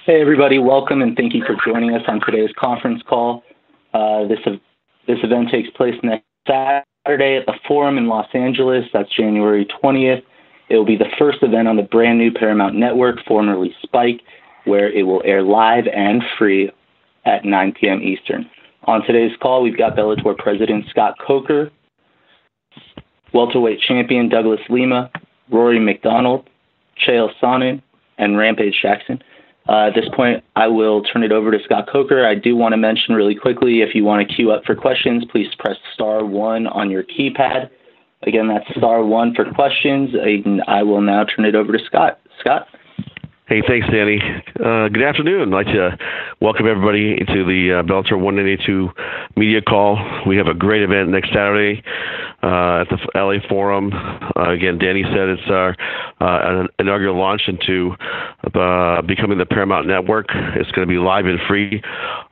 Hey everybody, welcome and thank you for joining us on today's conference call. This event takes place next Saturday at the Forum in Los Angeles. That's January 20th. It will be the first event on the brand new Paramount Network, formerly Spike, where it will air live and free at 9 p.m. Eastern. On today's call, we've got Bellator President Scott Coker, welterweight champion Douglas Lima, Rory MacDonald, Chael Sonnen, and Rampage Jackson. At this point, I will turn it over to Scott Coker. I do want to mention really quickly, if you want to queue up for questions, please press *1 on your keypad. Again, that's *1 for questions. I will now turn it over to Scott. Scott? Hey, thanks, Danny. Good afternoon. I'd like to welcome everybody into the Bellator 192 media call. We have a great event next Saturday at the LA Forum. Again, Danny said it's our inaugural launch into becoming the Paramount Network. It's going to be live and free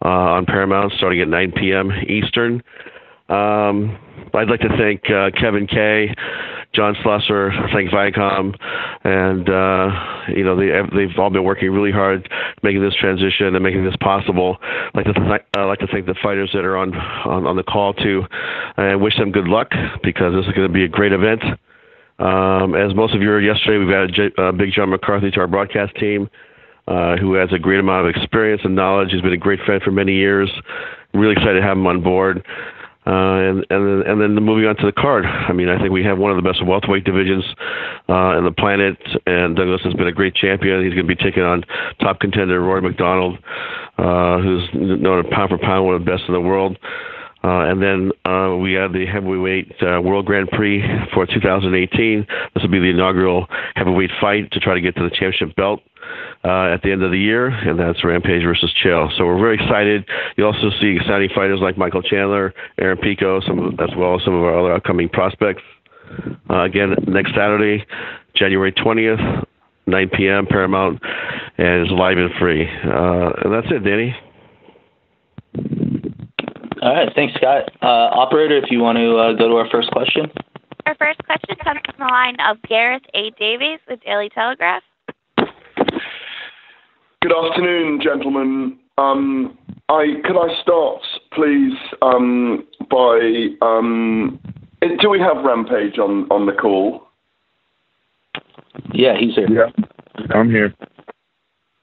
on Paramount starting at 9 p.m. Eastern. I'd like to thank Kevin Kay, John Slusser, thank Viacom, and they've all been working really hard making this transition and making this possible. I'd like to thank the fighters that are on the call too, and wish them good luck because this is going to be a great event. As most of you heard yesterday, we've added Big John McCarthy to our broadcast team, who has a great amount of experience and knowledge. He's been a great friend for many years. Really excited to have him on board. And then moving on to the card. I mean, I think we have one of the best welterweight divisions in the planet, and Douglas has been a great champion. He's going to be taking on top contender Rory MacDonald, who's known pound for pound, one of the best in the world. And then we have the Heavyweight World Grand Prix for 2018. This will be the inaugural heavyweight fight to try to get to the championship belt at the end of the year, and that's Rampage versus Chael. So we're very excited. You also see exciting fighters like Michael Chandler, Aaron Pico, as well as some of our other upcoming prospects. Again, next Saturday, January 20th, 9 p.m. Paramount, and it's live and free. And that's it, Danny. All right, thanks, Scott. Operator, if you want to go to our first question. Our first question comes from the line of Gareth A. Davies with Daily Telegraph. Good afternoon, gentlemen. Could I start, please, by do we have Rampage on the call? Yeah, he's here. Yeah, I'm here.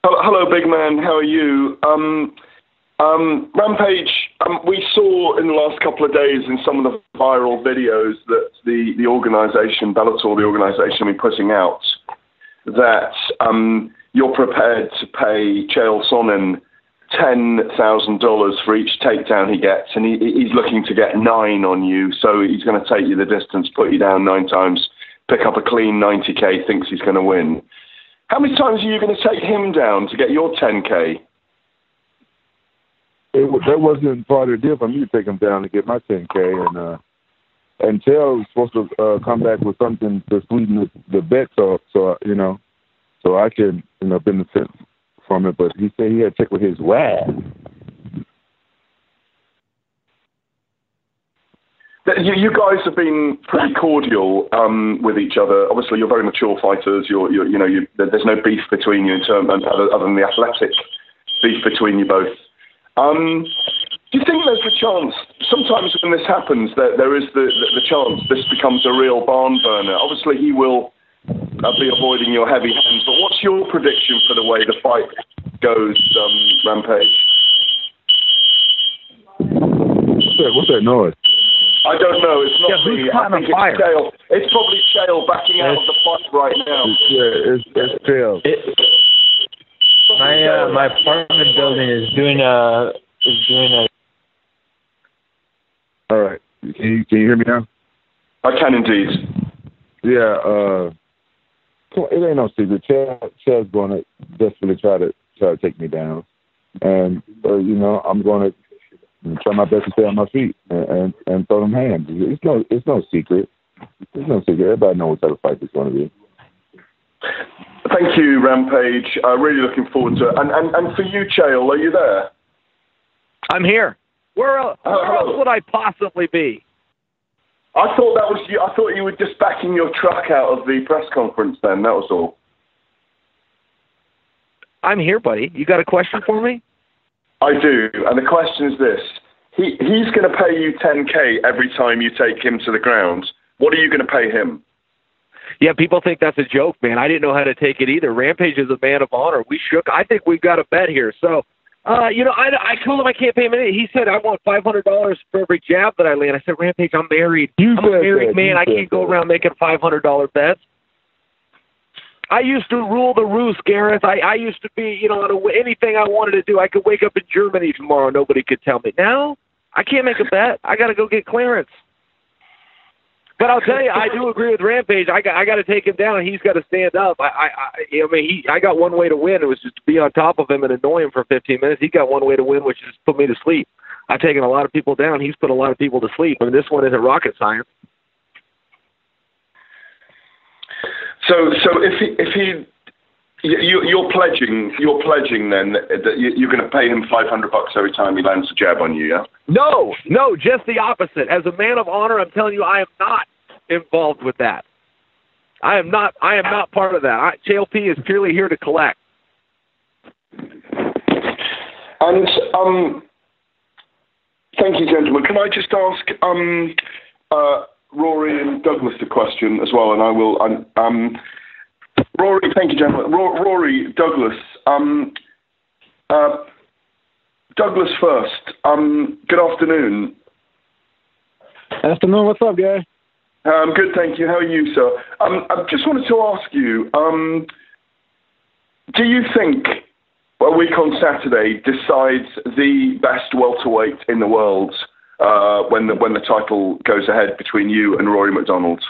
Hello, big man. How are you? Rampage, we saw in the last couple of days in some of the viral videos that the organisation, Bellator, the organisation, we're putting out, that you're prepared to pay Chael Sonnen $10,000 for each takedown he gets, and he's looking to get 9 on you, so he's going to take you the distance, put you down 9 times, pick up a clean 90K, thinks he's going to win. How many times are you going to take him down to get your 10K? That wasn't part of the deal for me to take him down to get my 10K, and Chael was supposed to come back with something to sweeten the bet, so I can benefit from it. But he said he had to check with his wife. You guys have been pretty cordial with each other. Obviously, you're very mature fighters. There's no beef between you in terms other than the athletic beef between you both. Do you think there's a chance, sometimes when this happens, there is the chance this becomes a real barn burner? Obviously, he will be avoiding your heavy hands, but what's your prediction for the way the fight goes, Rampage? What's that noise? I don't know. It's not me. I think it's Chael. It's probably Chael backing out of the fight right now. Yeah, it's Chael. My apartment building is doing a. All right. Can you hear me now? I can indeed. Yeah. It ain't no secret. Chael's going to desperately try to take me down, and I'm going to try my best to stay on my feet and throw them hands. It's no secret. There's no secret. Everybody knows what type of fight it's going to be. Thank you, Rampage. Really looking forward to it. And for you, Chael, are you there? I'm here. Where else would I possibly be? I thought that was you. I thought you were just backing your truck out of the press conference then, that was all. I'm here, buddy. You got a question for me? I do, and the question is this. He's going to pay you $10K every time you take him to the ground. What are you going to pay him? Yeah, people think that's a joke, man. I didn't know how to take it either. Rampage is a man of honor. We shook. I think we've got a bet here. So, I told him I can't pay him anything. He said, I want $500 for every jab that I land. I said, Rampage, I'm married. I'm a married man. I can't go around making $500 bets. I used to rule the roost, Gareth. I used to be, anything I wanted to do. I could wake up in Germany tomorrow. Nobody could tell me. Now, I can't make a bet. I got to go get clearance. But I'll tell you, I do agree with Rampage. I got to take him down. He's got to stand up. I got one way to win. It was just to be on top of him and annoy him for 15 minutes. He got one way to win, which is put me to sleep. I've taken a lot of people down. He's put a lot of people to sleep. I mean, this one isn't rocket science. So you're pledging then that you're going to pay him $500 every time he lands a jab on you, yeah? No, just the opposite. As a man of honor, I'm telling you, I am not involved with that. I am not part of that. Chael P is purely here to collect. And thank you, gentlemen. Can I just ask Rory and Douglas a question as well? And I will. Rory, thank you, gentlemen. Rory, Douglas. Douglas first. Good afternoon. Afternoon. What's up, guy? Good, thank you. How are you, sir? I just wanted to ask you, do you think a week on Saturday decides the best welterweight in the world when the title goes ahead between you and Rory MacDonald?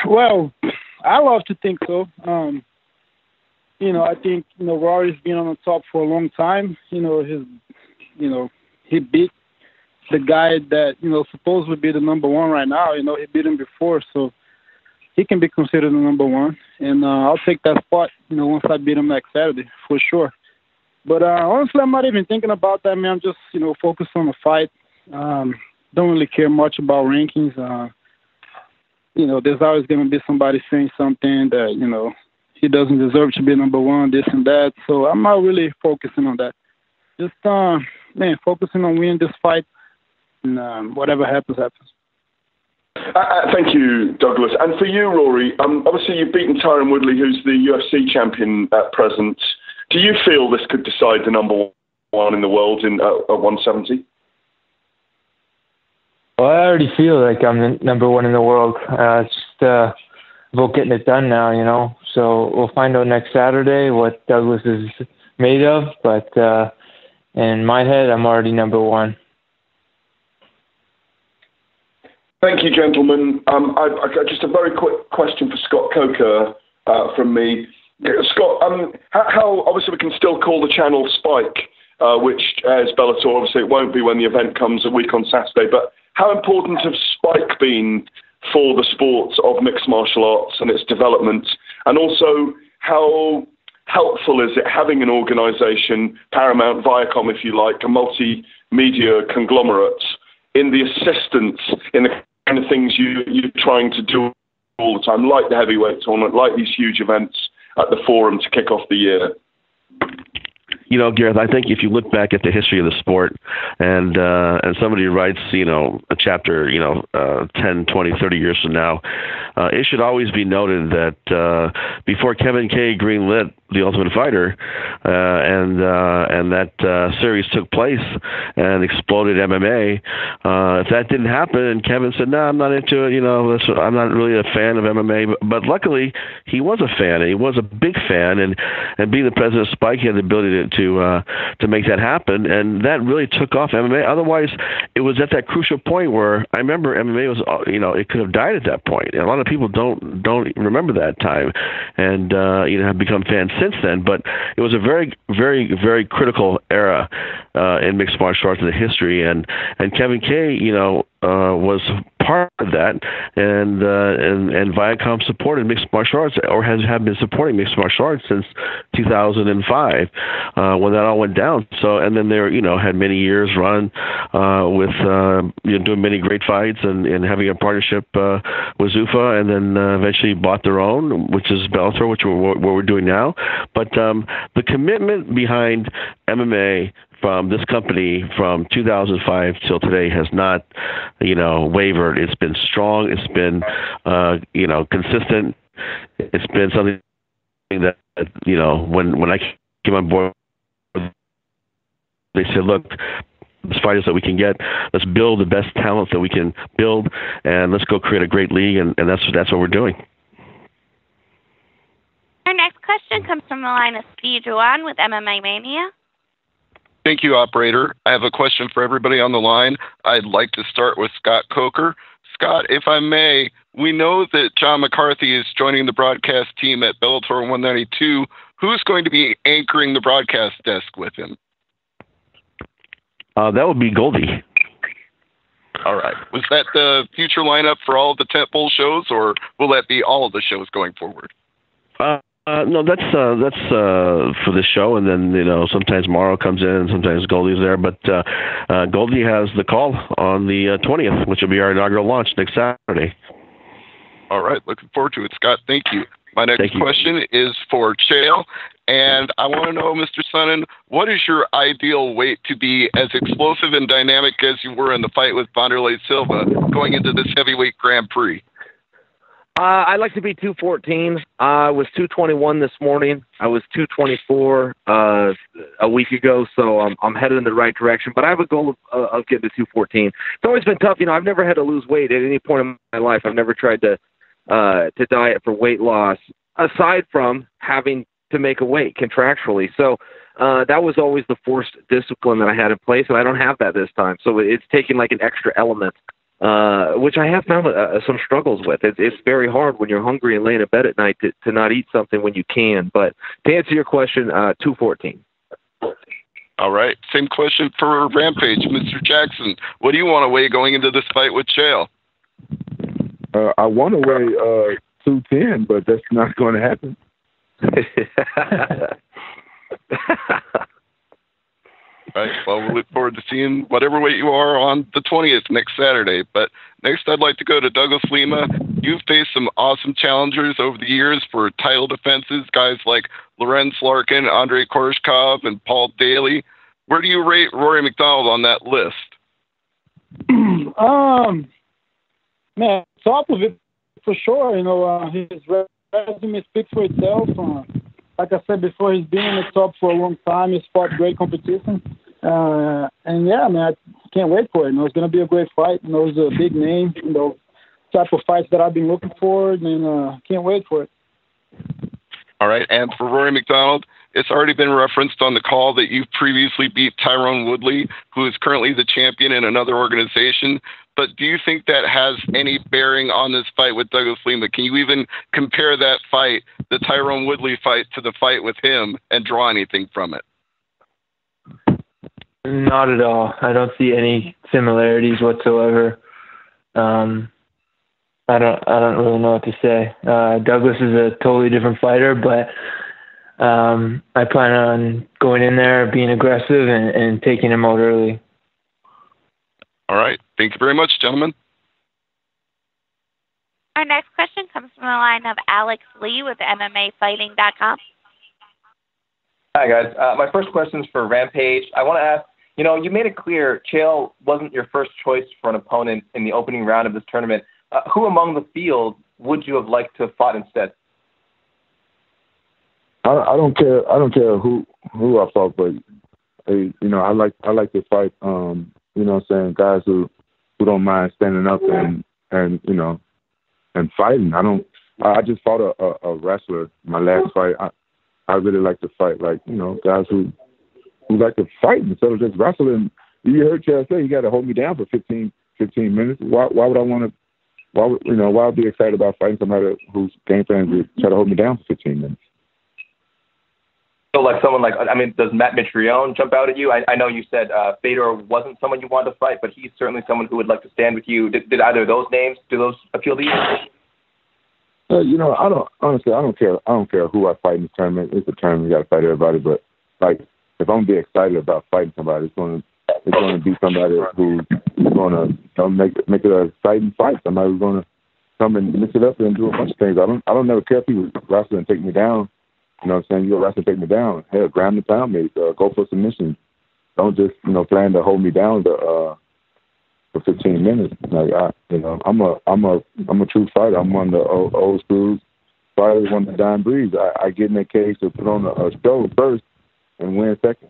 Well, I love to think so. I think Rory's been on the top for a long time. He beat the guy that supposed to be the number one right now. He beat him before, so he can be considered the number one. And I'll take that spot. Once I beat him next Saturday for sure. But honestly, I'm not even thinking about that, man. I'm just focused on the fight. Don't really care much about rankings. There's always going to be somebody saying something that he doesn't deserve to be number one, this and that. So I'm not really focusing on that. Just focusing on winning this fight. And whatever happens, happens. Thank you, Douglas. And for you, Rory, obviously you've beaten Tyron Woodley, who's the UFC champion at present. Do you feel this could decide the number one in the world at 170? Well, I already feel like I'm the number one in the world. It's just about getting it done now, So we'll find out next Saturday what Douglas is made of. But in my head, I'm already number one. Thank you, gentlemen. I just a very quick question for Scott Coker from me. Scott, how obviously we can still call the channel Spike, which airs Bellator. Obviously, it won't be when the event comes a week on Saturday. But how important has Spike been for the sport of mixed martial arts and its development? And also, how helpful is it having an organisation, Paramount, Viacom, if you like, a multimedia conglomerate, in the assistance in the kind of things you're trying to do all the time, like the heavyweight tournament, like these huge events at the Forum to kick off the year? Gareth, I think if you look back at the history of the sport and somebody writes, a chapter, 10, 20, 30 years from now, it should always be noted that before Kevin K. greenlit The Ultimate Fighter and that series took place and exploded MMA, if that didn't happen and Kevin said, no, I'm not into it, I'm not really a fan of MMA, but luckily he was a fan, and he was a big fan, and being the president of Spike, he had the ability to make that happen, and that really took off MMA. Otherwise, it was at that crucial point where I remember MMA was, it could have died at that point. And a lot of people don't remember that time, and have become fans since then. But it was a very, very, very critical era in mixed martial arts in the history, and Kevin K, was part of that, and Viacom supported mixed martial arts, or have been supporting mixed martial arts since 2005 when that all went down. So, and then they had many years run with doing many great fights and having a partnership with Zuffa, and then eventually bought their own, which is Bellator, which what we're doing now. But the commitment behind MMA from this company from 2005 till today has not, wavered. It's been strong. It's been, consistent. It's been something that, when I came on board, they said, look, let's fight us that we can get. Let's build the best talent that we can build, and let's go create a great league, and that's what we're doing. Our next question comes from the line of Steve Juan with MMA Mania. Thank you, operator. I have a question for everybody on the line. I'd like to start with Scott Coker. Scott, if I may, we know that John McCarthy is joining the broadcast team at Bellator 192. Who's going to be anchoring the broadcast desk with him? That would be Goldie. All right. Was that the future lineup for all of the tentpole shows, or will that be all of the shows going forward? No, that's for this show, and then sometimes Morrow comes in, and sometimes Goldie's there. But Goldie has the call on the 20th, which will be our inaugural launch next Saturday. All right, looking forward to it, Scott. Thank you. My next question is for Chael, and I want to know, Mr. Sonnen, what is your ideal weight to be as explosive and dynamic as you were in the fight with Wanderlei Silva going into this heavyweight Grand Prix? I'd like to be 214. I was 221 this morning. I was 224 a week ago, so I'm headed in the right direction. But I have a goal of getting to 214. It's always been tough. I've never had to lose weight at any point in my life. I've never tried to diet for weight loss, aside from having to make a weight contractually. So that was always the forced discipline that I had in place, and I don't have that this time. So it's taking like an extra element, which I have found some struggles with. It's very hard when you're hungry and laying in bed at night to not eat something when you can. But to answer your question, 214. All right. Same question for Rampage. Mr. Jackson, what do you want to weigh going into this fight with Chael? I want to weigh 210, but that's not going to happen. Right. Well, we'll look forward to seeing whatever weight you are on the 20th next Saturday. But next, I'd like to go to Douglas Lima. You've faced some awesome challengers over the years for title defenses, guys like Lorenz Larkin, Andrei Koreshkov, and Paul Daly. Where do you rate Rory MacDonald on that list? Man, top of it for sure. His resume speaks for itself. Like I said before, he's been in the top for a long time. He's fought great competition. And yeah, man, I can't wait for it. It's going to be a great fight. It's a big name, type of fights that I've been looking for, and can't wait for it. All right. And for Rory MacDonald, it's already been referenced on the call that you've previously beat Tyron Woodley, who is currently the champion in another organization. But do you think that has any bearing on this fight with Douglas Lima? Can you even compare that fight, the Tyron Woodley fight, to the fight with him and draw anything from it? Not at all. I don't see any similarities whatsoever. I don't really know what to say. Douglas is a totally different fighter, but I plan on going in there, being aggressive, and taking him out early. All right. Thank you very much, gentlemen. Our next question comes from the line of Alex Lee with MMAFighting.com. Hi, guys. My first question is for Rampage. I want to ask, you made it clear Chael wasn't your first choice for an opponent in the opening round of this tournament. Who among the field would you have liked to have fought instead? I don't care. I don't care who I fought, but I like to fight. Guys who don't mind standing up and fighting. I just fought a wrestler my last fight. I really like to fight guys who like to fight instead of just wrestling. You heard Chael say you got to hold me down for 15 minutes. Why would I want to? Why would I be excited about fighting somebody whose game plan is to try to hold me down for 15 minutes? So like someone like, I mean, does Matt Mitrione jump out at you? I know you said Fedor wasn't someone you wanted to fight, but he's certainly someone who would like to stand with you. Did either of those names, do those appeal to you? You know, I don't care who I fight in the tournament. It's a tournament, you got to fight everybody. But like, if I'm gonna be excited about fighting somebody, it's gonna be somebody who's gonna make it an exciting fight. Somebody who's gonna come and mix it up and do a bunch of things. I don't never care if people wrestle and take me down. You know what I'm saying? You go wrestle and take me down. Hell, grab me, pound me, go for submission. Don't just plan to hold me down for 15 minutes. Like I'm a true fighter. I'm one of the old school fighters, one of the dying breeds. I get in that cage to put on a show first and win second.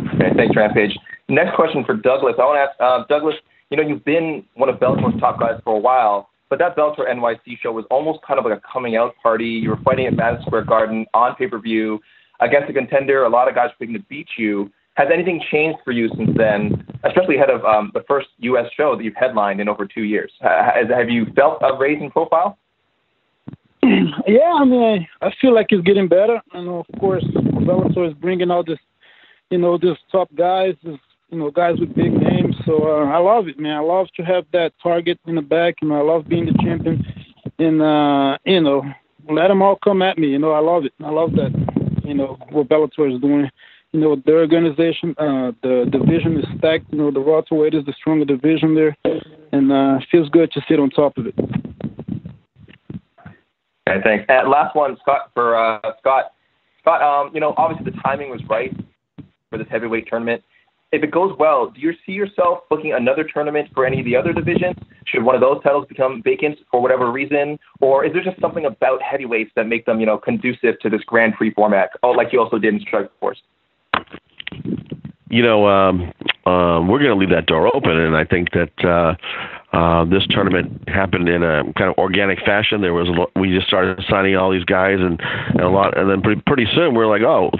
Okay, thanks, Rampage. Next question for Douglas. I want to ask Douglas. You know, you've been one of Bellator's top guys for a while, but that Bellator NYC show was almost kind of like a coming out party. You were fighting at Madison Square Garden on pay-per-view against a contender. A lot of guys were picking to beat you. Has anything changed for you since then, especially ahead of the first U.S. show that you've headlined in over 2 years? Have you felt a raise in profile? Yeah, I mean, I feel like it's getting better. And, of course, Bellator is bringing out this, these top guys, guys with big names. So I love it, man. I love to have that target in the back. I love being the champion. And, let them all come at me. I love it. I love that, what Bellator is doing. The organization, the division is stacked. The welterweight is the stronger division there. And it feels good to sit on top of it. Okay, thanks. Last one, Scott, for Scott. Scott, obviously the timing was right for this heavyweight tournament. If it goes well, do you see yourself booking another tournament for any of the other divisions? Should one of those titles become vacant for whatever reason? Or is there just something about heavyweights that make them, conducive to this Grand Prix format, like you also did in Strikeforce? We're going to leave that door open, and I think that this tournament happened in a kind of organic fashion. We just started signing all these guys and a lot, and then pretty soon we're like, oh,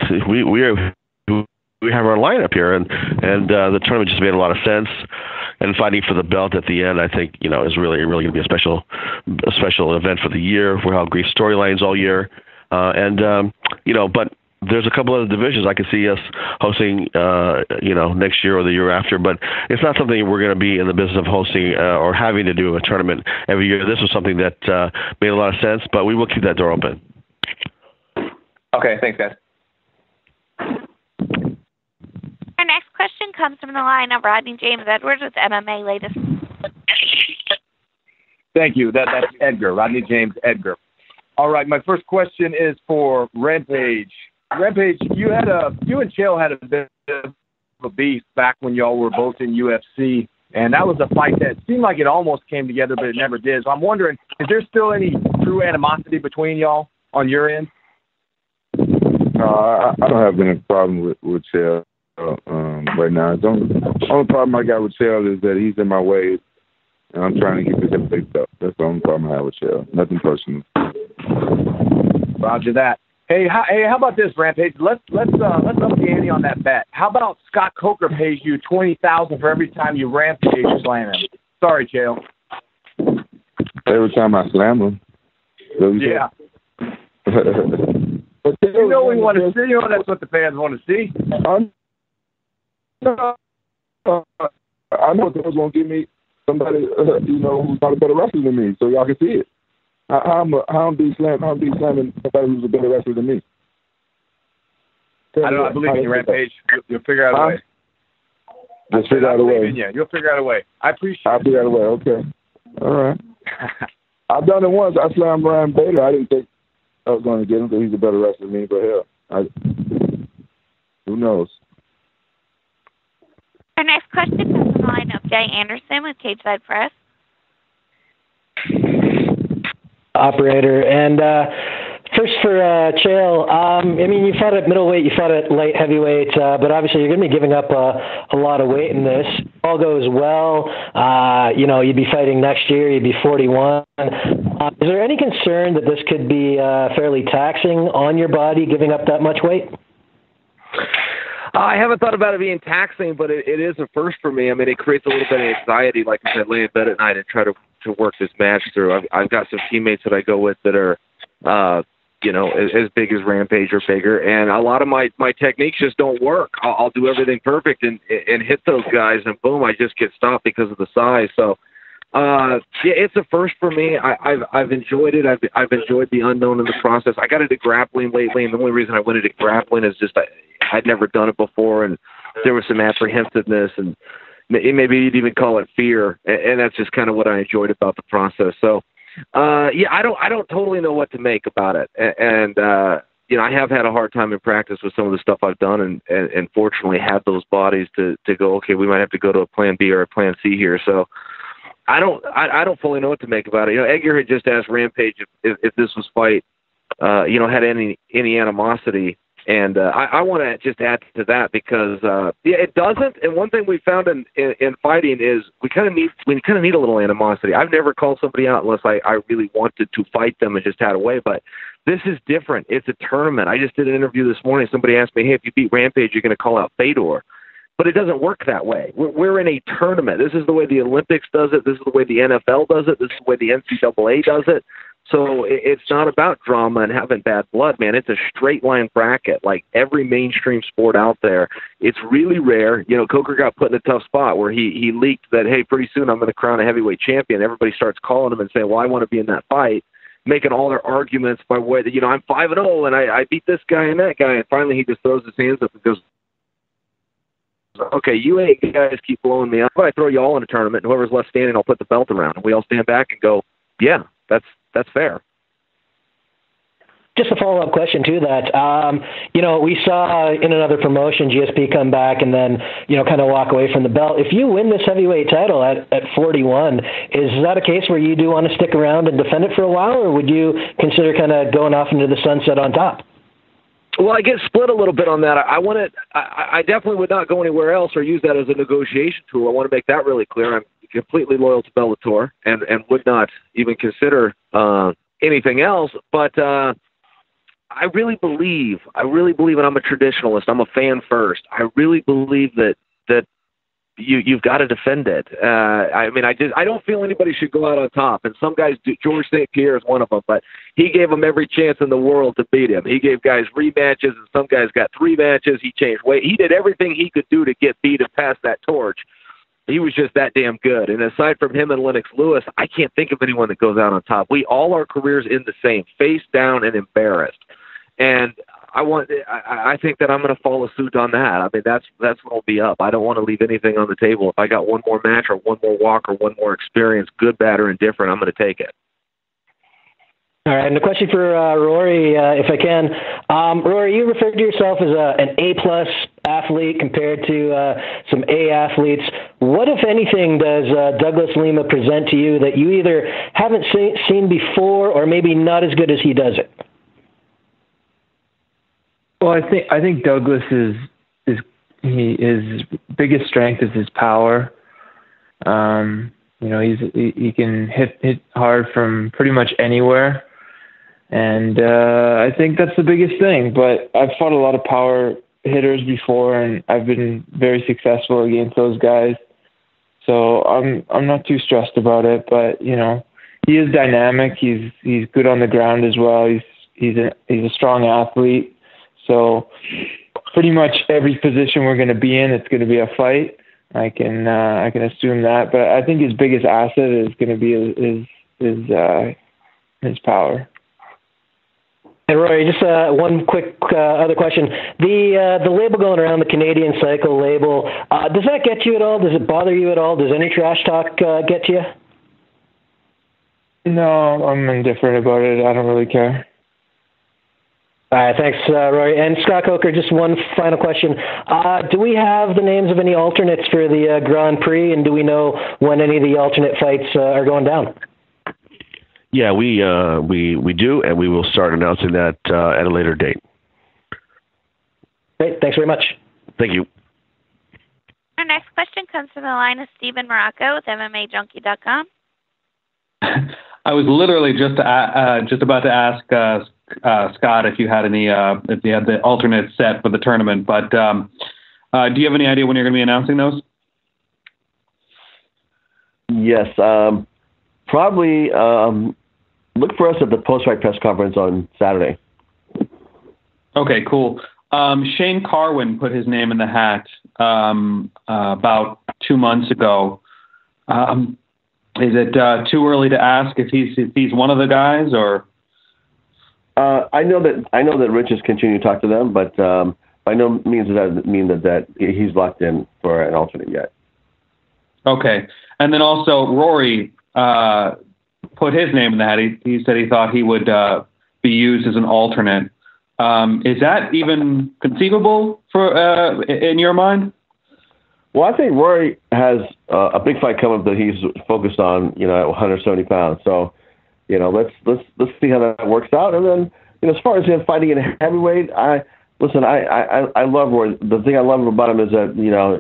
we have our lineup here, and the tournament just made a lot of sense. And fighting for the belt at the end, I think, is really going to be a special event for the year. We'll have great storylines all year, but there's a couple other divisions I can see us hosting, next year or the year after. But it's not something we're going to be in the business of hosting or having to do a tournament every year. This was something that made a lot of sense, but we will keep that door open. Okay, thanks, guys. Our next question comes from the line of Rodney James Edwards with MMA Latest. Thank you. That's Edgar, Rodney James Edgar. All right, my first question is for Rampage. Rampage, you and Chael had a bit of a beef back when y'all were both in UFC, and that was a fight that seemed like it almost came together, but it never did. So I'm wondering, is there still any true animosity between y'all on your end? I don't have any problem with Chael right now. The only problem I got with Chael is that he's in my way, and I'm trying to get this fixed up. That's the only problem I have with Chael. Nothing personal. Roger that. Hey, how about this, Rampage? Let's up the ante on that bet. How about Scott Coker pays you $20,000 for every time you Rampage slam him? Sorry, Chael. Every time I slam him. Yeah. But we want to see. That's what the fans want to see. I know they're going to give me somebody, who's not a better wrestler than me, so y'all can see it. I'm be slamming somebody who's a better wrestler than me. I don't know. I believe in you, Rampage. You'll figure out a way. Just figure out a way. You'll figure out a way. I appreciate it. I'll figure out a way. Okay. All right. I've done it once. I slammed Ryan Bader. I didn't think I was going to get him because he's a better wrestler than me, but hell, who knows? Our next question comes from the line of Jay Anderson with Cageside Press. Operator. And first for Chael, you fought at middleweight, you fought at light heavyweight, but obviously you're going to be giving up a lot of weight in this. If all goes well, you'd be fighting next year, you'd be 41. Is there any concern that this could be fairly taxing on your body, giving up that much weight? I haven't thought about it being taxing, but it is a first for me. It creates a little bit of anxiety, like I said, lay in bed at night and try to work this match through. I've got some teammates that I go with that are as big as Rampage or bigger. And a lot of my techniques just don't work. I'll do everything perfect and hit those guys, and boom, I just get stopped because of the size. So, it's a first for me. I've enjoyed it. I've enjoyed the unknown in the process. I got into grappling lately, and the only reason I went into grappling is just I'd never done it before, and there was some apprehensiveness, and maybe you'd even call it fear, and that's just kind of what I enjoyed about the process. So, I don't totally know what to make about it, and I have had a hard time in practice with some of the stuff I've done, and fortunately had those bodies to go, okay, we might have to go to a plan B or a plan C here. So I don't fully know what to make about it. Edgar had just asked Rampage if this was fight, had any animosity. And I want to just add to that because it doesn't. And one thing we found in fighting is we kind of need a little animosity. I've never called somebody out unless I really wanted to fight them and just had a way. But this is different. It's a tournament. I just did an interview this morning. Somebody asked me, "Hey, if you beat Rampage, you're going to call out Fedor." But it doesn't work that way. We're in a tournament. This is the way the Olympics does it. This is the way the NFL does it. This is the way the NCAA does it. So it's not about drama and having bad blood, man. It's a straight line bracket, like every mainstream sport out there. It's really rare. Coker got put in a tough spot where he leaked that, hey, pretty soon I'm going to crown a heavyweight champion. Everybody starts calling him and saying, well, I want to be in that fight, making all their arguments by way that, I'm 5-0 and I beat this guy and that guy. And finally he just throws his hands up and goes, okay, you eight guys keep blowing me up. If I throw you all in a tournament, and whoever's left standing, I'll put the belt around. And we all stand back and go, yeah, that's fair. Just a follow-up question to that. We saw in another promotion GSP come back and then, kind of walk away from the belt. If you win this heavyweight title at 41, is that a case where you do want to stick around and defend it for a while, or would you consider kind of going off into the sunset on top? Well, I get split a little bit on that. I definitely would not go anywhere else or use that as a negotiation tool. I want to make that really clear. I'm completely loyal to Bellator and would not even consider anything else. But I really believe, and I'm a traditionalist. I'm a fan first. I really believe that you've got to defend it. I don't feel anybody should go out on top. And some guys do. George St. Pierre is one of them, but he gave them every chance in the world to beat him. He gave guys rematches, and some guys got 3 matches. He changed weight. He did everything he could do to get beat and pass that torch. He was just that damn good. And aside from him and Lennox Lewis, I can't think of anyone that goes out on top. We all our careers in the same, face down and embarrassed. And I think that I'm going to follow suit on that. I mean, that's what will be up. I don't want to leave anything on the table. If I got one more match or one more walk or one more experience, good, bad, or indifferent, I'm going to take it. All right, and a question for Rory, if I can. Rory, you referred to yourself as an A-plus athlete compared to some A athletes. What, if anything, does Douglas Lima present to you that you either haven't seen before or maybe not as good as he does it? Well, I think Douglas his biggest strength is his power. He can hit hard from pretty much anywhere, and I think that's the biggest thing. But I've fought a lot of power hitters before, and I've been very successful against those guys. So I'm not too stressed about it. But he is dynamic. He's good on the ground as well. He's a strong athlete. So pretty much every position we're going to be in, it's going to be a fight. I can assume that, but I think his biggest asset is going to be his power. And Rory, just one quick other question: the label going around, the Canadian Cycle label, does that get you at all? Does it bother you at all? Does any trash talk get to you? No, I'm indifferent about it. I don't really care. All right, thanks, Rory. And Scott Coker, just one final question. Do we have the names of any alternates for the Grand Prix, and do we know when any of the alternate fights are going down? Yeah, we do, and we will start announcing that at a later date. Great, thanks very much. Thank you. Our next question comes from the line of Steven Morocco with MMAJunkie.com. I was literally just about to ask Scott if you had any if you had the alternate set for the tournament, but do you have any idea when you're going to be announcing those? Yes, probably look for us at the post-fight press conference on Saturday. Okay, cool. Shane Carwin put his name in the hat about 2 months ago. Is it too early to ask if he's one of the guys, or? I know that Rich has continued to talk to them, but by no means does that mean that he's locked in for an alternate yet. Okay, and then also Rory put his name in the hat. He said he thought he would be used as an alternate. Is that even conceivable for in your mind? Well, I think Rory has a big fight coming up that he's focused on, at 170 pounds. So, let's see how that works out. And then, as far as him fighting in heavyweight, I love Rory. The thing I love about him is that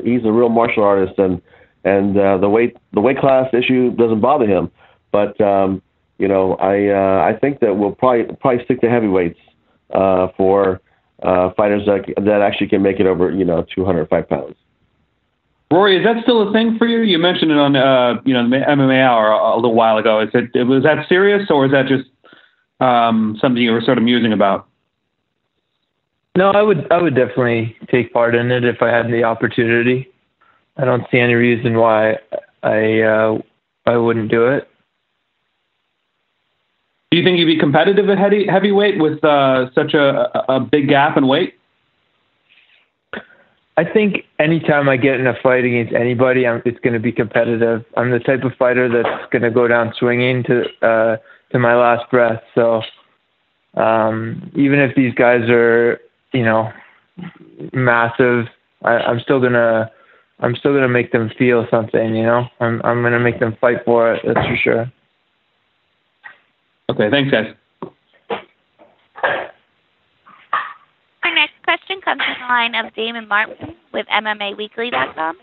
he's a real martial artist, and the weight class issue doesn't bother him. But I think that we'll probably stick to heavyweights for fighters that actually can make it over 205 pounds. Rory, is that still a thing for you? You mentioned it on the MMA Hour a little while ago. Was that serious, or is that just something you were sort of musing about? No, I would definitely take part in it if I had the opportunity. I don't see any reason why I wouldn't do it. Do you think you'd be competitive at heavyweight with such a big gap in weight? I think anytime I get in a fight against anybody, it's going to be competitive. I'm the type of fighter that's going to go down swinging to my last breath. So even if these guys are, massive, I'm still gonna make them feel something. I'm gonna make them fight for it. That's for sure. Okay, thanks, guys. Our next question comes from the line of Damon Martin with MMAWeekly.com.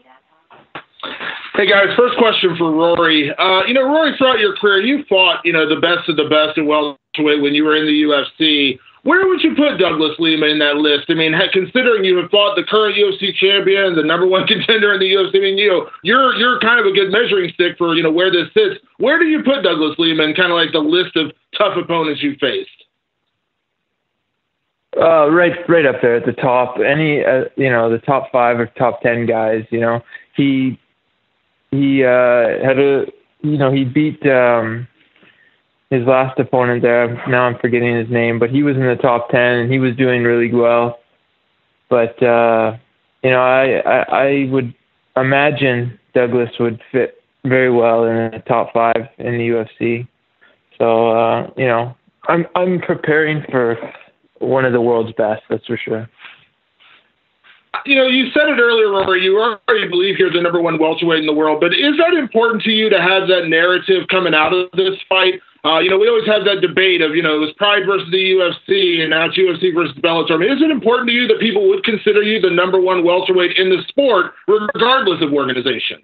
Hey guys, first question for Rory. Rory, throughout your career, you fought, the best of the best in welterweight when you were in the UFC. Where would you put Douglas Lima in that list? I mean, considering you have fought the current UFC champion, the number one contender in the UFC, I mean, you're kind of a good measuring stick for, where this sits. Where do you put Douglas Lima in kind of like the list of tough opponents you faced? Right up there at the top. Any, the top 5 or top 10 guys. He had he beat his last opponent there. Now I'm forgetting his name, but he was in the top 10 and he was doing really well. But I would imagine Douglas would fit very well in the top 5 in the UFC. So I'm preparing for one of the world's best, that's for sure. You said it earlier, Rory, you already believe you're the number one welterweight in the world, but is that important to you to have that narrative coming out of this fight? We always have that debate of, it was Pride versus the UFC, and now it's UFC versus Bellator. I mean, is it important to you that people would consider you the number one welterweight in the sport, regardless of organization?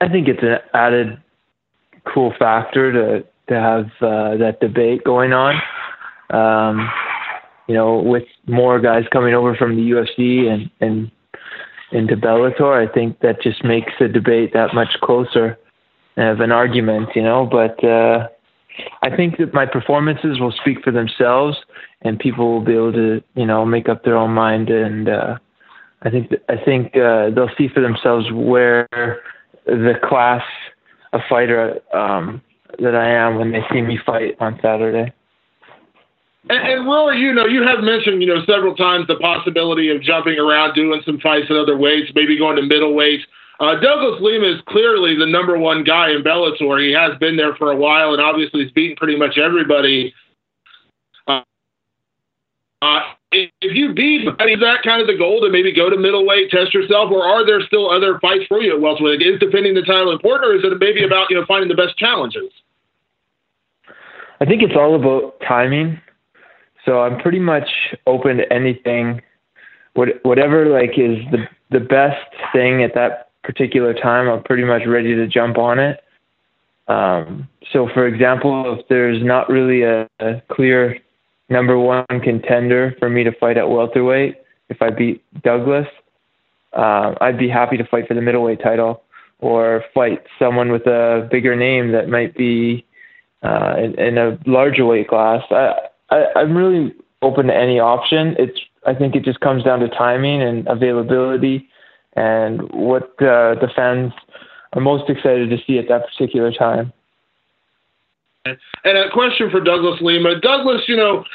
I think it's an added cool factor to have that debate going on. With more guys coming over from the UFC and into Bellator, I think that just makes the debate that much closer of an argument, But I think that my performances will speak for themselves, and people will be able to, make up their own mind. And I think they'll see for themselves where the class of fighter that I am when they see me fight on Saturday. And Rory, you have mentioned, several times the possibility of jumping around, doing some fights at other weights, maybe going to middleweight. Douglas Lima is clearly the number one guy in Bellator. He has been there for a while, and obviously he's beaten pretty much everybody. If you beat him, is that kind of the goal, to maybe go to middleweight, test yourself, or are there still other fights for you at welterweight? Is defending the title important, or is it maybe about finding the best challenges? I think it's all about timing. So I'm pretty much open to anything, whatever is the best thing at that particular time. I'm pretty much ready to jump on it. So for example, if there's not really a clear number one contender for me to fight at welterweight, if I beat Douglas, I'd be happy to fight for the middleweight title or fight someone with a bigger name that might be in a larger weight class. I'm really open to any option. I think it just comes down to timing and availability and what the fans are most excited to see at that particular time. And a question for Douglas Lima. Douglas,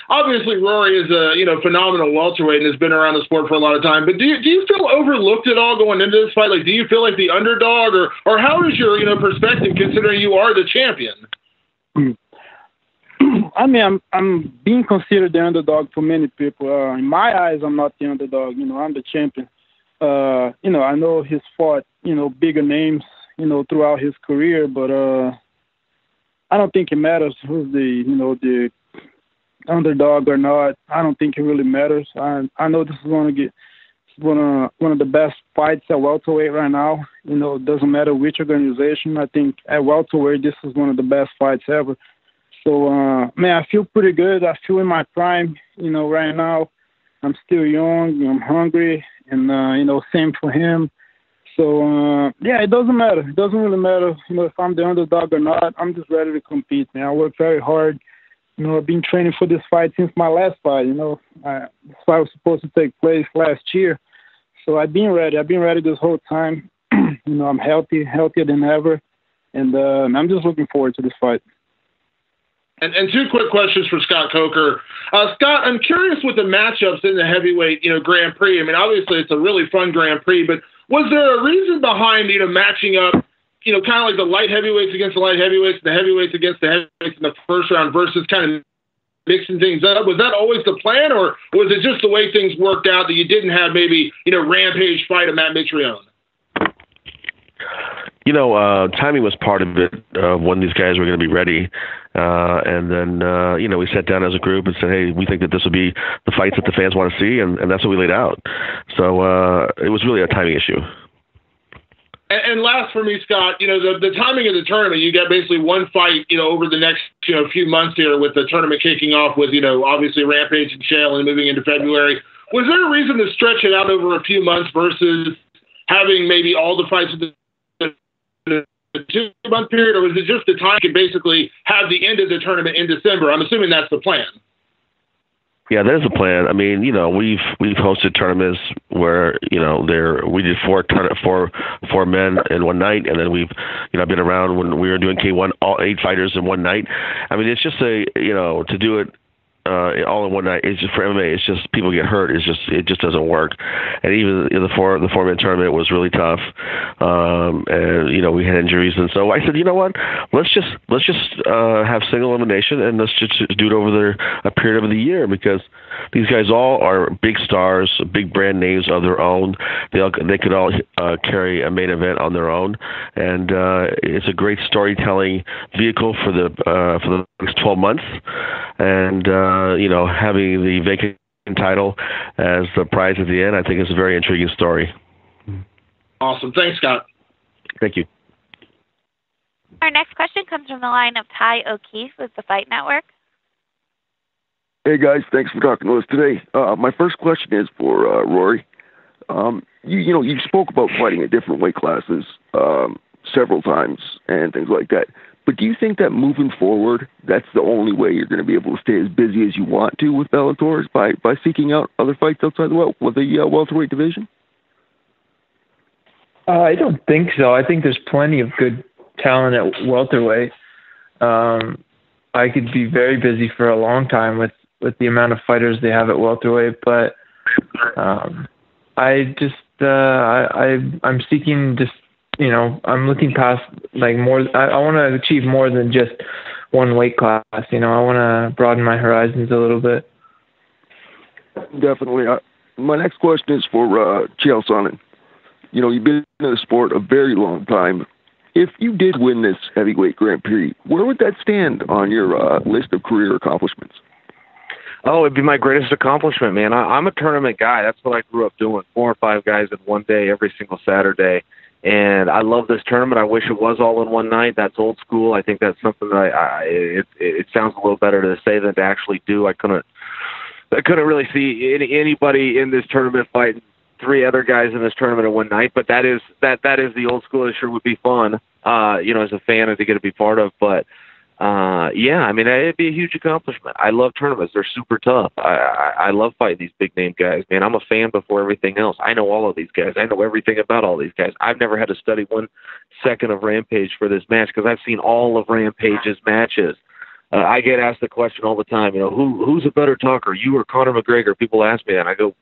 obviously Rory is a, phenomenal welterweight and has been around the sport for a lot of time, but do you feel overlooked at all going into this fight? Like, do you feel like the underdog, or how is your, perspective considering you are the champion? I mean, I'm being considered the underdog for many people. In my eyes, I'm not the underdog. I'm the champion. I know he's fought, bigger names, throughout his career, but I don't think it matters who's the underdog or not. I don't think it really matters. I know this is going to get one of the best fights at welterweight right now. It doesn't matter which organization. I think at welterweight, this is one of the best fights ever. So, I feel pretty good. I feel in my prime, right now. I'm still young. I'm hungry. And, same for him. So, it doesn't matter. It doesn't really matter, if I'm the underdog or not. I'm just ready to compete, man. I work very hard. I've been training for this fight since my last fight, this fight was supposed to take place last year. So I've been ready. I've been ready this whole time. I'm healthier than ever. And I'm just looking forward to this fight. And two quick questions for Scott Coker. Scott, I'm curious with the matchups in the heavyweight, Grand Prix. I mean, obviously it's a really fun Grand Prix, but was there a reason behind, matching up, kind of like the light heavyweights against the light heavyweights, the heavyweights against the heavyweights in the first round versus kind of mixing things up? Was that always the plan, or was it just the way things worked out that you didn't have maybe, Rampage fight a Matt Mitrione? Timing was part of it, when these guys were going to be ready. And then, we sat down as a group and said, hey, we think that this will be the fights that the fans want to see, and that's what we laid out. So it was really a timing issue. And last for me, Scott, the timing of the tournament, you got basically one fight, over the next, few months here with the tournament kicking off with, obviously Rampage and Chael and moving into February. Was there a reason to stretch it out over a few months versus having maybe all the fights in the 2-month period, or was it just the time you could basically have the end of the tournament in December? I'm assuming that's the plan. Yeah, there's a plan. I mean, we've hosted tournaments where, we did four men in one night, and then we've, been around when we were doing K1, all 8 fighters in one night. I mean, it's just to do it all in one night. It's just for MMA. It's just people get hurt. It just doesn't work. And even the four-man tournament was really tough. And we had injuries, and so I said, you know what? Let's just have single elimination, and let's just do it over a period of the year, because these guys all are big stars, big brand names of their own. They could all carry a main event on their own, and it's a great storytelling vehicle for the next 12 months. And having the vacant title as the prize at the end, I think is a very intriguing story. Awesome. Thanks, Scott. Thank you. Our next question comes from the line of Ty O'Keefe with the Fight Network. Hey, guys. Thanks for talking to us today. My first question is for Rory. You spoke about fighting at different weight classes several times and things like that. But do you think that moving forward, that's the only way you're going to be able to stay as busy as you want to with Bellator, by seeking out other fights outside the welterweight division? I don't think so. I think there's plenty of good talent at welterweight. I could be very busy for a long time with the amount of fighters they have at welterweight, but I'm seeking just, I'm looking past more. I want to achieve more than just one weight class. I want to broaden my horizons a little bit. Definitely. My next question is for Chael Sonnen. You've been in the sport a very long time. If you did win this Heavyweight Grand Prix, where would that stand on your list of career accomplishments? Oh, it'd be my greatest accomplishment, man. I'm a tournament guy. That's what I grew up doing, 4 or 5 guys in one day every single Saturday. And I love this tournament. I wish it was all in one night. That's old school. I think that's something that it sounds a little better to say than to actually do. I couldn't really see anybody in this tournament fighting 3 other guys in this tournament in one night. But that is the old school. It sure would be fun, as a fan and to get to be part of. But yeah, I mean, it'd be a huge accomplishment. I love tournaments. They're super tough. I love fighting these big-name guys, man. I'm a fan before everything else. I know all of these guys. I know everything about all these guys. I've never had to study 1 second of Rampage for this match because I've seen all of Rampage's matches. I get asked the question all the time, who's a better talker, you or Conor McGregor? People ask me that, and I go,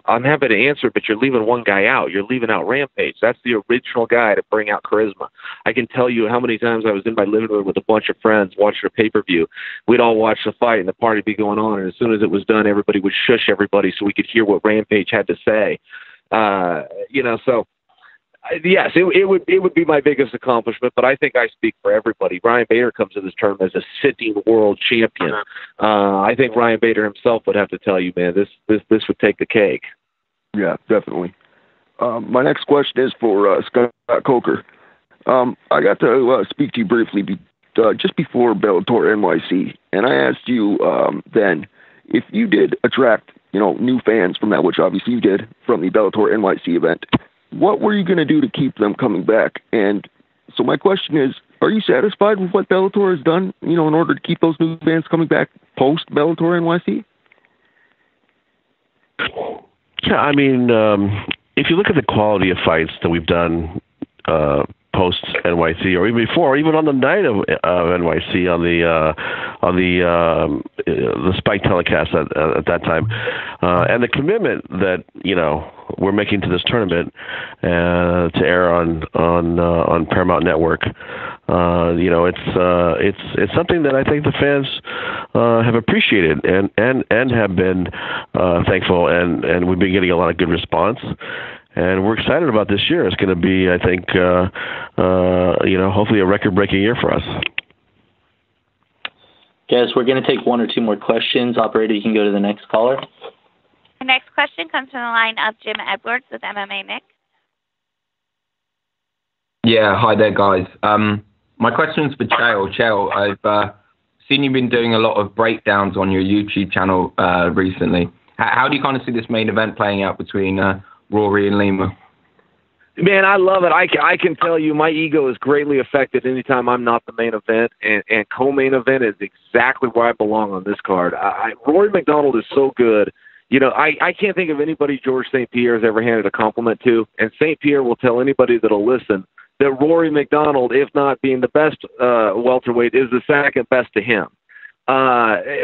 I'm happy to answer, but you're leaving one guy out. You're leaving out Rampage. That's the original guy to bring out charisma. I can tell you how many times I was in my living room with a bunch of friends watching a pay-per-view. We'd all watch the fight, and the party would be going on, and as soon as it was done, everybody would shush everybody so we could hear what Rampage had to say. So... Yes, it would be my biggest accomplishment, but I think I speak for everybody. Ryan Bader comes to this tournament as a sitting world champion. I think Ryan Bader himself would have to tell you, man, this would take the cake. Yeah, definitely. My next question is for Scott Coker. I got to speak to you briefly just before Bellator NYC, and I asked you then if you did attract new fans from that, which obviously you did from the Bellator NYC event. What were you going to do to keep them coming back? And so my question is, are you satisfied with what Bellator has done, in order to keep those new fans coming back post Bellator NYC? Yeah, I mean, if you look at the quality of fights that we've done post NYC, or even before, or even on the night of NYC on the Spike telecast at that time, and the commitment that we're making to this tournament to air on Paramount Network, it's something that I think the fans have appreciated and have been thankful, and we've been getting a lot of good response. And we're excited about this year. It's going to be, I think, hopefully a record-breaking year for us. Guys, we're going to take 1 or 2 more questions. Operator, you can go to the next caller. The next question comes from the line of Jim Edwards with MMA Nick. Yeah, hi there, guys. My question's for Chael. Chael, I've seen you've been doing a lot of breakdowns on your YouTube channel recently. How do you kind of see this main event playing out between Rory and Lima? Man, I love it. I can tell you my ego is greatly affected anytime I'm not the main event, and co-main event is exactly where I belong on this card. Rory MacDonald is so good. I can't think of anybody George St. Pierre has ever handed a compliment to, and St. Pierre will tell anybody that'll listen that Rory MacDonald, if not being the best welterweight, is the second best to him.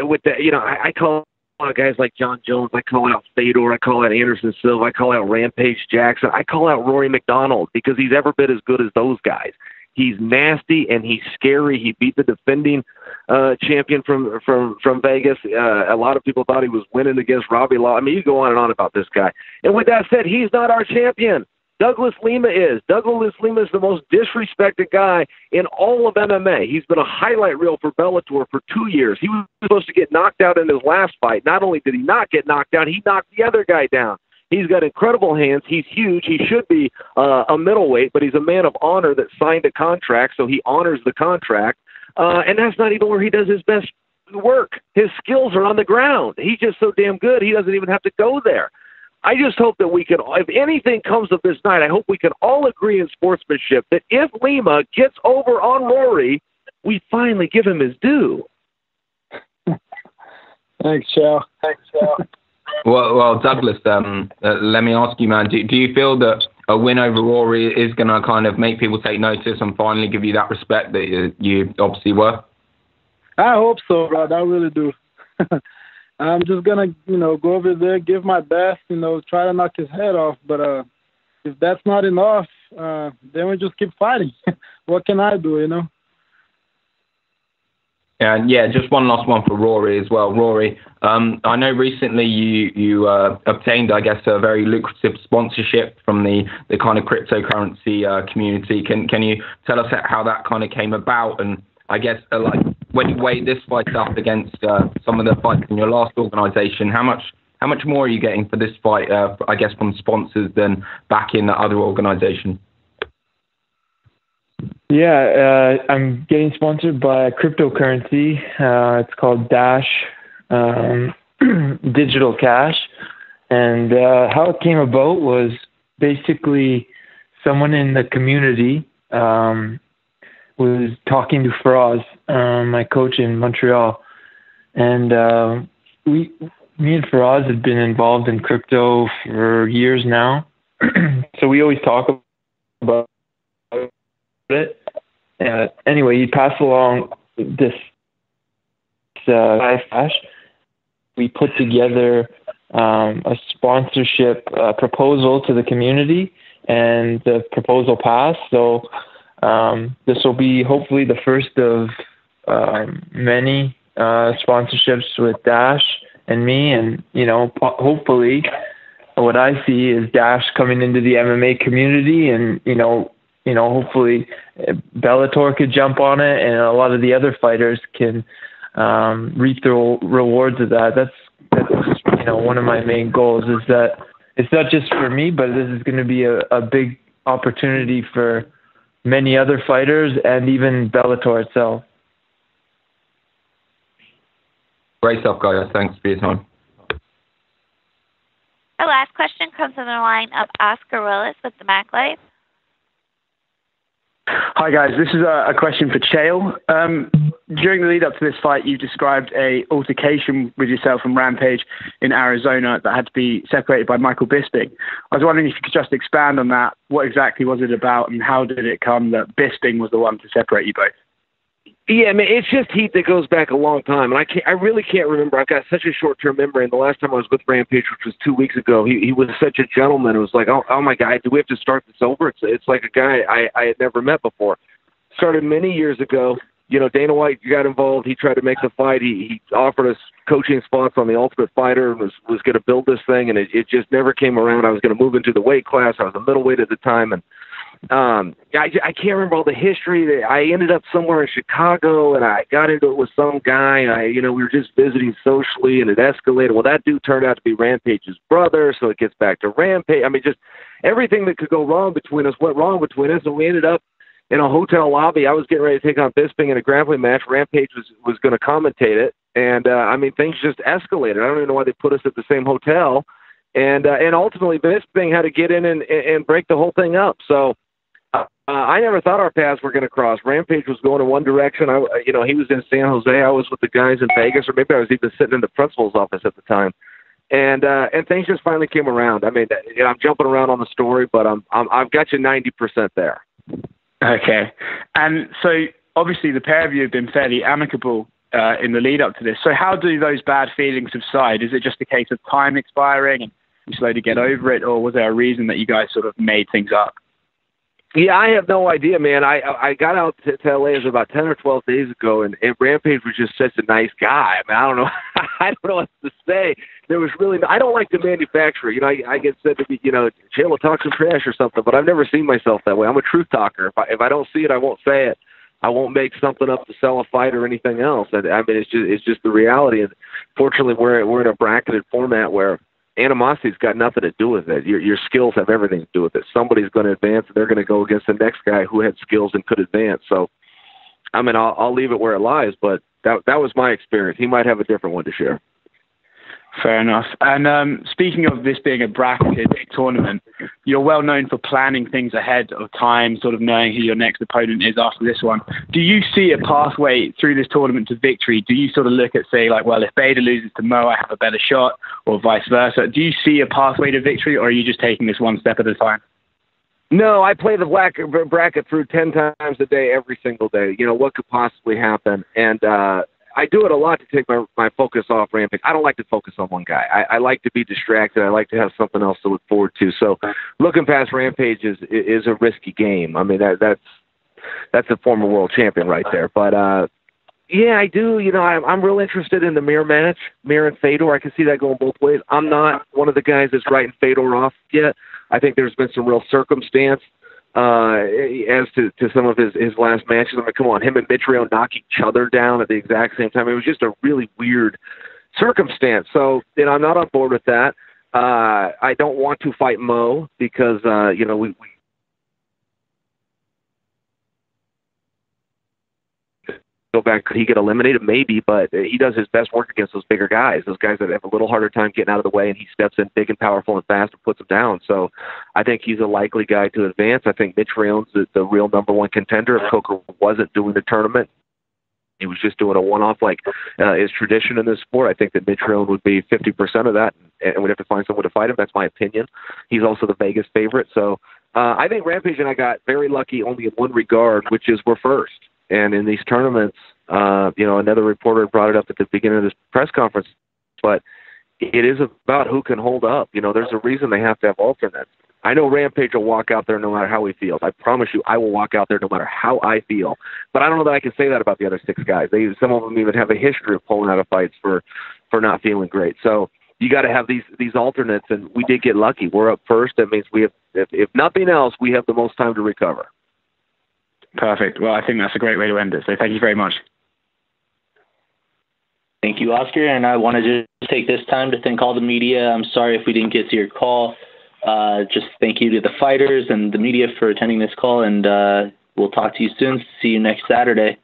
With that, I call out guys like John Jones, I call out Fedor, I call out Anderson Silva, I call out Rampage Jackson, I call out Rory MacDonald because he's every bit as good as those guys. He's nasty and he's scary. He beat the defending champion from Vegas. A lot of people thought he was winning against Robbie Law. I mean, you go on and on about this guy. And with that said, he's not our champion. Douglas Lima is. Douglas Lima is the most disrespected guy in all of MMA. He's been a highlight reel for Bellator for 2 years. He was supposed to get knocked out in his last fight. Not only did he not get knocked out, he knocked the other guy down. He's got incredible hands. He's huge. He should be a middleweight, but he's a man of honor that signed a contract, so he honors the contract. And that's not even where he does his best work. His skills are on the ground. He's just so damn good, he doesn't even have to go there. I just hope that we can, if anything comes of this night, I hope we can all agree in sportsmanship that if Lima gets over on Rory, we finally give him his due. Thanks, Chael. Well, Douglas, let me ask you, man, do you feel that a win over Rory is going to kind of make people take notice and finally give you that respect that you obviously were? I hope so, Rod. I really do. I'm just going to, go over there, give my best, try to knock his head off. But if that's not enough, then we just keep fighting. What can I do, And just one last one for Rory as well. Rory, I know recently you obtained, I guess, a very lucrative sponsorship from the kind of cryptocurrency community. Can you tell us how that kind of came about? And I guess when you weigh this fight up against some of the fights in your last organisation, how much more are you getting for this fight? I guess from sponsors than back in the other organisation. Yeah, I'm getting sponsored by a cryptocurrency. It's called Dash Digital Cash. And how it came about was basically someone in the community was talking to Faraz, my coach in Montreal, and me and Faraz have been involved in crypto for years now, so we always talk about it. Anyway, he passed along this flash. We put together a sponsorship proposal to the community, and the proposal passed. So this will be hopefully the first of many sponsorships with Dash and me, and hopefully what I see is Dash coming into the MMA community, and hopefully Bellator could jump on it, and a lot of the other fighters can reap the rewards of that. That's one of my main goals, is that it's not just for me, but this is going to be a big opportunity for many other fighters and even Bellator itself. Great stuff, guys. Thanks for your time. Our last question comes from the line of Oscar Willis with the Mac Life. Hi guys, this is a question for Chael. During the lead up to this fight, you described a altercation with yourself and Rampage in Arizona that had to be separated by Michael Bisping. I was wondering if you could just expand on that. What exactly was it about, and how did it come that Bisping was the one to separate you both? Yeah, I mean, it's just heat that goes back a long time, and I really can't remember. I've got such a short-term memory, and the last time I was with Rampage, which was 2 weeks ago, he was such a gentleman. It was like, oh my God, do we have to start this over? It's like a guy I had never met before. Started many years ago. Dana White got involved. He tried to make the fight. He offered us coaching spots on The Ultimate Fighter and was going to build this thing, and it just never came around. I was going to move into the weight class. I was a middleweight at the time, and I can't remember all the history. I ended up somewhere in Chicago, and I got into it with some guy. We were just visiting socially, and it escalated. Well, that dude turned out to be Rampage's brother, so it gets back to Rampage. I mean, just everything that could go wrong between us went wrong between us, and we ended up in a hotel lobby. I was getting ready to take on Bisping in a grappling match. Rampage was going to commentate it, and things just escalated. I don't even know why they put us at the same hotel, and ultimately Bisping had to get in and break the whole thing up. So. I never thought our paths were going to cross. Rampage was going in one direction. He was in San Jose. I was with the guys in Vegas, or maybe I was even sitting in the principal's office at the time. And things just finally came around. I mean, I'm jumping around on the story, but I've got you 90% there. Okay. And so obviously the pair of you have been fairly amicable in the lead up to this. So how do those bad feelings subside? Is it just a case of time expiring and you slowly get over it, or was there a reason that you guys sort of made things up? Yeah, I have no idea, man. I got out to LA it was about 10 or 12 days ago, and Rampage was just such a nice guy. I mean, I don't know what to say. There was really, I don't like to manufacture. I get said to be, Chael will talk some trash or something, but I've never seen myself that way. I'm a truth talker. If I don't see it, I won't say it. I won't make something up to sell a fight or anything else. I mean, it's just the reality. And fortunately, we're in a bracketed format where animosity's got nothing to do with it. Your skills have everything to do with it. Somebody's going to advance, and they're going to go against the next guy who had skills and could advance. So, I mean, I'll leave it where it lies, but that was my experience. He might have a different one to share. Fair enough. And speaking of this being a bracketed tournament, you're well known for planning things ahead of time, sort of knowing who your next opponent is after this one. Do you see a pathway through this tournament to victory? Do you sort of look at, say, like, well, if Bader loses to Mo, I have a better shot, or vice versa? Do you see a pathway to victory, or are you just taking this one step at a time? No, I play the bracket through 10 times a day, every single day. What could possibly happen? And I do it a lot to take my focus off Rampage. I don't like to focus on one guy. I like to be distracted. I like to have something else to look forward to. So looking past Rampage is a risky game. I mean, that's a former world champion right there. But, yeah, I do. I'm real interested in the Mir match, Mir and Fedor. I can see that going both ways. I'm not one of the guys that's writing Fedor off yet. I think there's been some real circumstance as to some of his last matches. I mean, come on, him and Mitrione knock each other down at the exact same time. It was just a really weird circumstance. So, I'm not on board with that. I don't want to fight Mo because, we go back. Could he get eliminated? Maybe, but he does his best work against those bigger guys, those guys that have a little harder time getting out of the way, and he steps in big and powerful and fast and puts them down. So I think he's a likely guy to advance. I think Mitrione's the real number one contender if Coker wasn't doing the tournament. he was just doing a one-off like is tradition in this sport. I think that Mitrione would be 50% of that, and we'd have to find someone to fight him. That's my opinion. He's also the Vegas favorite. So I think Rampage and I got very lucky only in one regard, which is we're first. And in these tournaments, another reporter brought it up at the beginning of this press conference, but it is about who can hold up. There's a reason they have to have alternates. I know Rampage will walk out there no matter how he feels. I promise you, I will walk out there no matter how I feel. But I don't know that I can say that about the other 6 guys. Some of them even have a history of pulling out of fights for not feeling great. So you got to have these alternates, and we did get lucky. We're up first. That means we have, if nothing else, we have the most time to recover. Perfect. Well, I think that's a great way to end it. So thank you very much. Thank you, Oscar. And I want to just take this time to thank all the media. I'm sorry if we didn't get to your call. Just thank you to the fighters and the media for attending this call, and we'll talk to you soon. See you next Saturday.